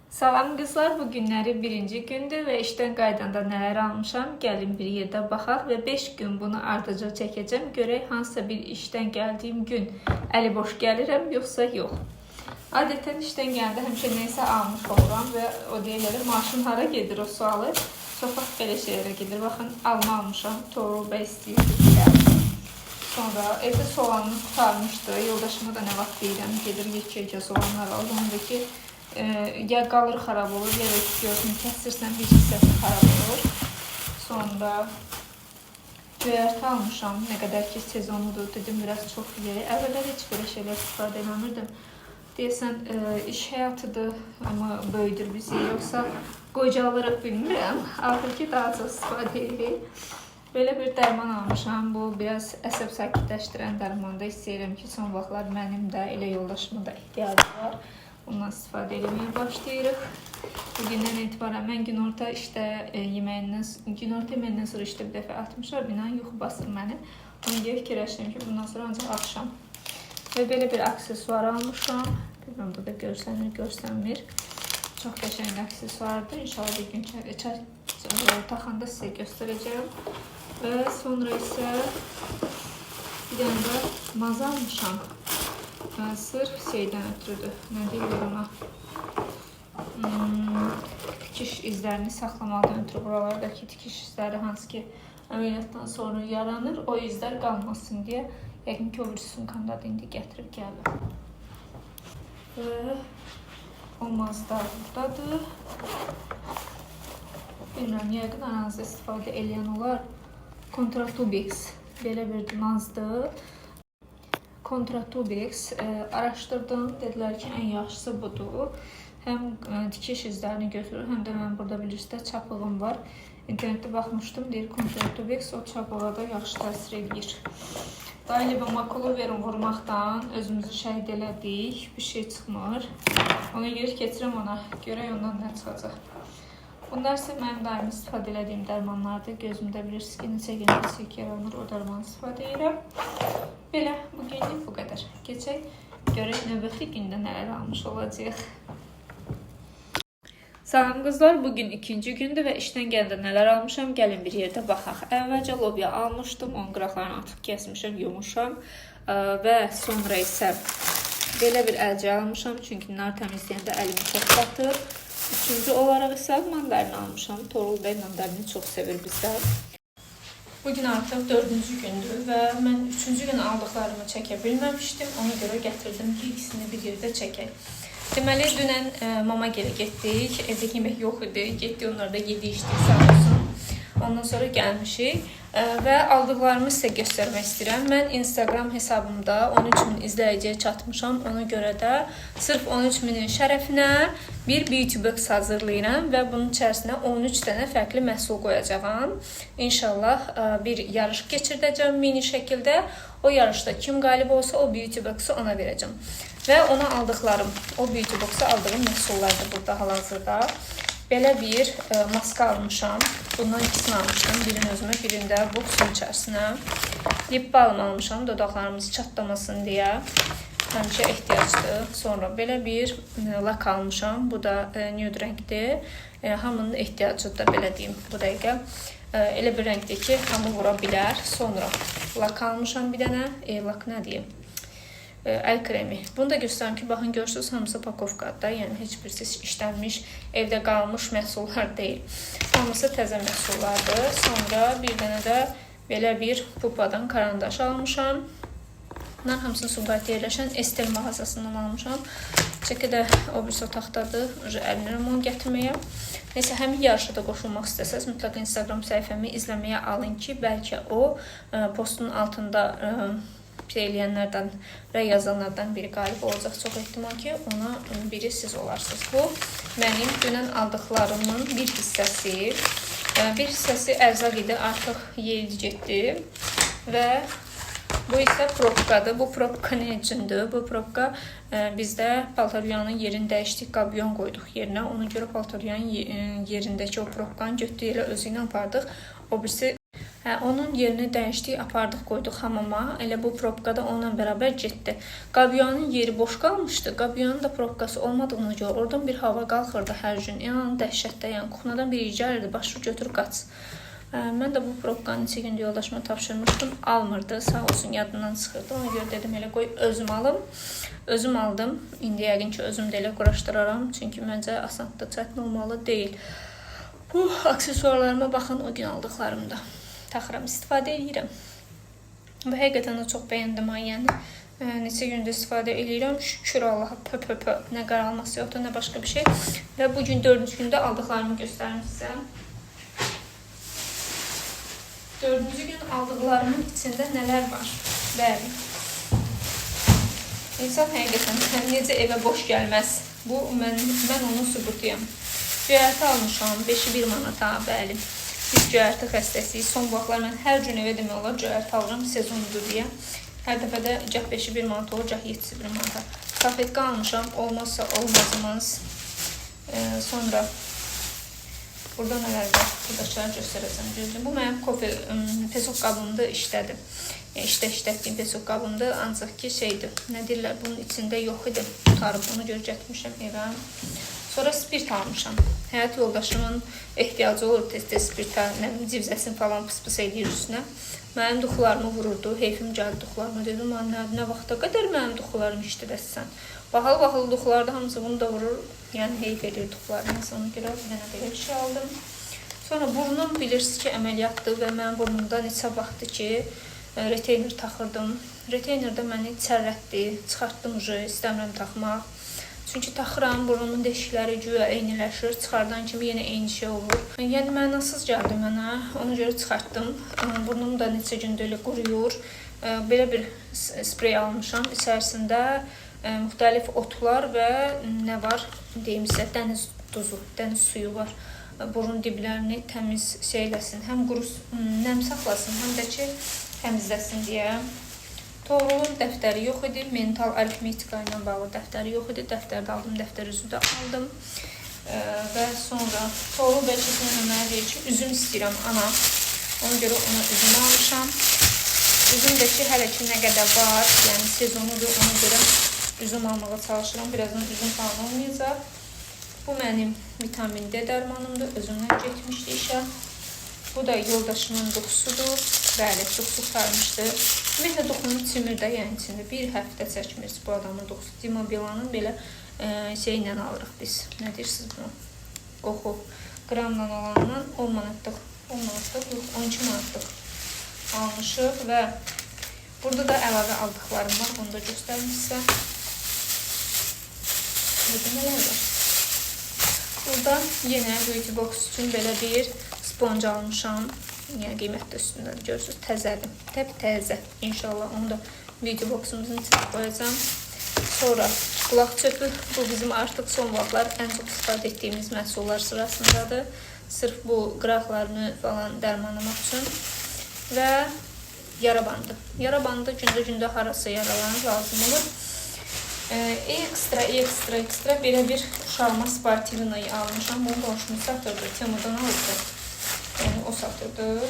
Salam qızlar, bu günləri birinci gündür və işdən qaydanda nələr almışam, gəlin bir yerdə baxaq və 5 gün bunu ardıcıl çəkəcəm. Görək hansısa bir işdən gəldiyim gün əli boş gəlirəm, yoxsa yox. Adətən işdən gəldə həmişə neysə almış oluram və o deyirlər, maaşın hara gedir o sualı. Çox vaxt belə şeylərə gedir. Baxın, alma almışam, Toğrul bəy istəyir. Sonra evdə soğanını tutarmışdı. Yoldaşıma da nə vaxt deyirəm, gedir yekə soğanlar al. Onda ki, ya qalır xarab olur, ya da gördüm kəsirsən bir hissəsi xarab olur. Sonra göyərti almışam, nə qədər ki sezonudur, dedim biraz çox yeri. Əvvəllər heç belə şeylər istifadə eləmirdim. Deyəsən iş həyatıdır, amma böyüdür bizi, yoxsa qocalırıq bilmirəm. Artıq ki daha çox istifadə edirik. Belə bir dərman almışam, bu biraz əsəb sakitləşdirən dərmanda istəyirəm ki, son vaxtlar mənim də, elə yoldaşıma da ehtiyacı var. Ondan istifadə etməyə başlayırıq. Bugündən etibarən mən günorta yeməyindən sonra bir dəfə atmışam, inan yuxu basır məni. Ona görə fikirləşdim ki, bundan sonra ancaq axşam. Və belə bir aksesuar almışam. Bilməm, burada görsənir, görsənmir. Çox qəşəng aksesuardır. İnşallah bir gün taxanda sizə göstərəcəm. Və sonra isə bir dənə də maz almışam. Sırf şeydən ötürüdür, nə deyirlər ona, tikiş izlərini saxlamaqdan ötürü buralardakı tikiş izləri hansı ki əməliyyatdan sonra yaranır, o izlər qalmasın deyə yəqin ki o bir sumkamdadır, indi gətirib gəlir. Və o mazlar buradadır. Bilmirəm, yəqin aranızda istifadə eləyən olar. Contratubex belə bir mazdır. Contratubex araşdırdım, dedilər ki, ən yaxşısı budur. Həm tikiş izlərini götürür, həm də mən burada bilirsiniz, çapığım var. İnternetdə baxmışdım, deyir Contratubex o çapığa da yaxşı təsir edir. Daima makulu verin vurmaqdan özümüzü şəhid elədik, bir şey çıxmır. Ona görə keçirəm ona, görək ondan nə çıxacaq. Bunlar isə mənim daimi istifadə elədiyim dərmanlardır. Gözümdə bilirsiniz ki, neçə gün sirk yaranır, o dərmanı istifadə edirəm. Belə, bugünlük bu qədər. Keçək, görək növbəti gündə nələr almış olacaq. Salam qızlar, bugün ikinci gündür və işdən gəndə nələr almışam, gəlin bir yerdə baxaq. Əvvəlcə lobya almışdım, onun qıraqlarını atıb kəsmişəm, yumuşam və sonra isə belə bir əlcə almışam, çünki nar təmizləyəndə əlimi çox batır. Üçüncü olaraq isə mandarini almışam. Toğrul bəy mandarini çox sevir bizlər. Bugün artıq 4-cü gündür və mən 3-cü gün aldıqlarımı çəkə bilməmişdim. Ona görə gətirdim ki, ikisini bir yerdə çəkək. Deməli, dünən mama gələ getdik. Evdə yemək yox idi. Getdik, onları da yedi içdik, sağ olsun. Ondan sonra gəlmişik və aldıqlarımı sizə göstərmək istəyirəm. Mən Instagram hesabımda 13.000 izləyiciyə çatmışam. Ona görə də sırf 13.000-in şərəfinə bir beauty box hazırlayıram və bunun içərisinə 13 dənə fərqli məhsul qoyacağam. İnşallah bir yarış keçirdəcəm mini şəkildə. O yarışda kim qalib olsa o beauty box'u ona verəcəm. Və ona aldıqlarım, o beauty box'a aldığım məhsullar da burada hal-hazırda. Belə bir maska almışam. Bundan ikisini almışdım. Birini özümə, birini də boksun içərisinə. Lip balm almışam, dodaqlarımız çatlamasın deyə. Həmişə ehtiyacdır. Sonra belə bir lak almışam. Bu da nude rəngdir. Hamının ehtiyacıdır, belə deyim bu dəqiqə. Elə bir rəngdir ki, hamı vura bilər. Sonra lak almışam bir dənə. Lak nə deyim? Əl kremi. Bunu da göstərim ki, baxın, görürsünüz, hamısı pakovkada, yəni heç birisi işlənmiş, evdə qalmış məhsullar deyil. Hamısı təzə məhsullardır. Sonra bir dənə də belə bir pupadan karandaş almışam. Bunlar hamısını Sumqayıtda yerləşən Estel mağazasından almışam. Çəkə də o birisi otaqdadır, əlinirəm onu gətirməyə. Neysə, həmin yarışa da qoşulmaq istəsəz, mütləq Instagram səhifəmi izləməyə alın ki, bəlkə o postun altında eləyənlərdən və yazanlardan biri qalib olacaq. Çox ehtimal ki, ona biri siz olarsınız. Bu, mənim dünən aldıqlarımın bir hissəsi. Bir hissəsi ərzaq idi, artıq yeri getdi. Və bu isə probkadır. Bu probka nə üçündür? Bu probka bizdə paltaryanın yerini dəyişdik, qabyon qoyduq yerinə. Ona görə paltaryanın yerindəki o probkanı götdük, elə özü ilə apardıq. O birisi Onun yerini dəyişdik, apardıq, qoyduq hamama. Elə bu probkada onunla bərabər getdi. Qabyanın yeri boş qalmışdı. Qabyanın da probkası olmadığına görə oradan bir hava qalxırdı hər gün. Yəni dəhşətdə, yəni kuxnadan biri gəlirdi, başı götür qaç. Mən də bu probkanı neçə gündə yoldaşıma tapşırmışdım, almırdı, sağ olsun yadından çıxırdı. Ona görə dedim elə qoy özüm alım. Özüm aldım. İndi yəqin ki özüm də elə quraşdıraram. Çünki məncə asanlıqda çətin olmalı deyil. Bu aksesuarlarıma baxın, o gün aldıqlarımda taxıram, istifadə edirəm. Və həqiqətən də çox bəyəndim. Yəni neçə gündə istifadə edirəm. Şükür Allaha, pö. Nə qaralması yoxdur, nə başqa bir şey. Və bu gün 4-cü gündə aldıqlarımı göstərim sizə. 4-cü gün aldıqlarımın içində nələr var? Bəli. İnsan həqiqətən necə evə boş gəlməz. Bu, mən onun sübutuyam. Göyərti almışam, 5-i 1 manata, bəli. Biz göyərti xəstəsiyik. Son vaxtlar mən hər gün evə demək olar göyərti alıram, sezonudur deyə. Hər dəfə də gah 5-i 1 manata olur, gah 7-i 1 manata. Kafetka almışam, olmazsa olmazımız. Sonra burada nələr var? Buradakiləri göstərəcəm. Gözlüm. Bu mənim kofe pesok qabımda işlədim. İşlətdiyim pesok qabımda, ancaq ki şeydir. Nə deyirlər? Bunun içində yox idi. Tutarıb onu görə getmişəm evə. Sonra spirt almışam. Həyat yoldaşımın ehtiyacı olur tez-tez spirtə, civzəsini falan pıs-pıs eləyir üstünə. Mənim duxularımı vururdu, heyfim gəldi duxularımı. Dedim, nə vaxta qədər mənim duxularımı işlədəsən? Bahalı duxularda hamısı bunu da vurur. Yəni heyf edir duxularını. Ona görə bir dənə belə bir şey aldım. Sonra burnum bilirsiniz ki əməliyyatdır və mənim burnumda neçə vaxtdır ki reteyner taxırdım. Reteynerdə məni çərrətdi, çıxartdım ucu, istəmirəm taxmaq. Çünki taxıram, burnumun deşikləri güya eyniləşir, çıxardan kimi yenə eyni şey olur. Yəni mənasız gəldi mənə, ona görə çıxartdım. Burnum da neçə gündə elə quruyur. Belə bir sprey almışam, içərisində müxtəlif otlar və nə var, deyim sizə, dəniz duzu, dəniz suyu var. Burun diblərini təmiz şeyləsin, həm quru nəm saxlasın, həm də ki təmizləsin deyə. Toğrulun dəftəri yox idi, mental aritmetika ilə bağlı dəftəri yox idi. Dəftərdə aldım, dəftər üzü də aldım. Və sonra Toğrul bəlkə mənə deyir ki, üzüm istəyirəm ana. Ona görə ona üzüm almışam. Üzüm də ki, hələ ki nə qədər var, yəni sezonudur, ona görə üzüm almağa çalışıram. Birazdan üzüm falan olmayacaq. Bu mənim vitamin D dərmanımdır, özümdən getmişdi işə. Bu da yoldaşımın duxusudur. Bəli, duxusu sarmışdı. Ümumiyyətlə, duxunun çimir də, yəni içində bir həftə çəkmir bu adamın duxusu. Dimobilanın belə şeylə alırıq biz. Nə deyirsiniz buna? Qoxu. Qramla olandan 10 manatlıq, 12 manatlıq almışıq və burada da əlavə aldıqlarım var. Onu da göstərim sizə. Burada nələr var? Burada yenə beauty box üçün belə bir sponge almışam. Yəni qiymətdə üstündə görürsünüz, təzədir. Təzə. İnşallah onu da video boxumuzun içine koyacağım. Sonra qulaq çöpü. Bu bizim artıq son vaxtlar ən çox istifadə etdiyimiz məhsullar sırasındadır. Sırf bu qıraqlarını falan dərmanlamaq üçün. Və yara bandı. Yara bandı gündə harası yaralanır, lazım olur. Ekstra belə bir uşağıma Sportivina'yı almışam. Bunu qonşumu satırdı, Temu'dan aldı. Yəni o satırdı.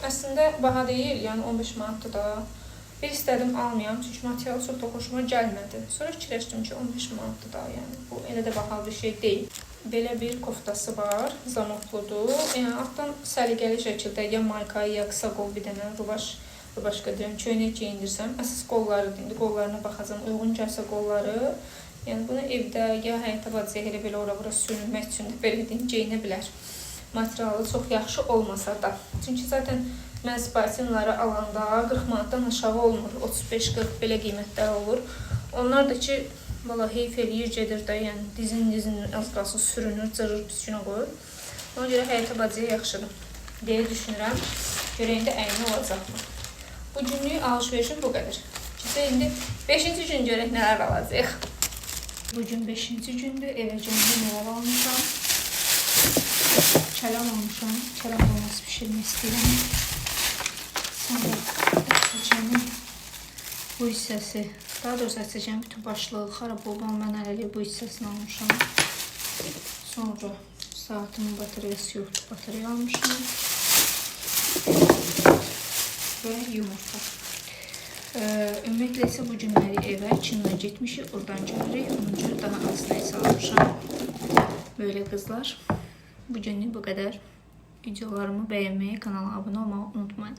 Əslində baha deyil, yəni 15 manatdır da. Bir istədim almayam, çünki materialı çox da xoşuma gəlmədi. Sonra fikirləşdim ki 15 manatdır da, yəni bu elə də bahalı bir şey deyil. Belə bir koftası var, zamotludur. Yəni altdan səliqəli şəkildə ya mayka, ya qısa qol bir dənə rubaşka deyirəm, köynək geyindirsəm. Əsas qollarıdır, indi qollarına baxacam, uyğun gəlsə qolları. Yəni bunu evdə ya həyata bacıya elə belə ora-bura sürünmək üçün də belə deyim, geyinə bilər. Materialı çox yaxşı olmasa da. Çünki zaten mən Sportivina'ları alanda 40 manatdan aşağı olmur. 35-40 belə qiymətlər olur. Onlar da ki, valla heyf eləyir, gedir də, yəni dizin az qalsın sürünür, cırır, püskünə qoyur. Ona görə həyata bacıya yaxşıdır deyə düşünürəm. Görəyində əyni olacaqmı? Bu günlük alışverişim bu qədər. İndi 5-ci gün görək nələr alacaq. Bugün 5-ci gündür, evə gəlinə nələr almışam. Kələm almışam, kələm dolması pişirmək istəyirəm. Sonra ətəcəmin bu hissəsi, daha doğrusu ətəcəmin bütün başlığı xarab olmalı, mən hələlik bu hissəsini almışam. Sonra saatımın bataryası yoxdur, batarya almışam. və yumurta. Ümumiyyətlə isə bu günləri evə Çinlə getmişik, oradan gəlirik. Onun görə daha az nəysə almışam. Böyle qızlar. Bu günlük bu qədər. Videolarımı bəyənməyi, kanala abunə olmağı unutmayın.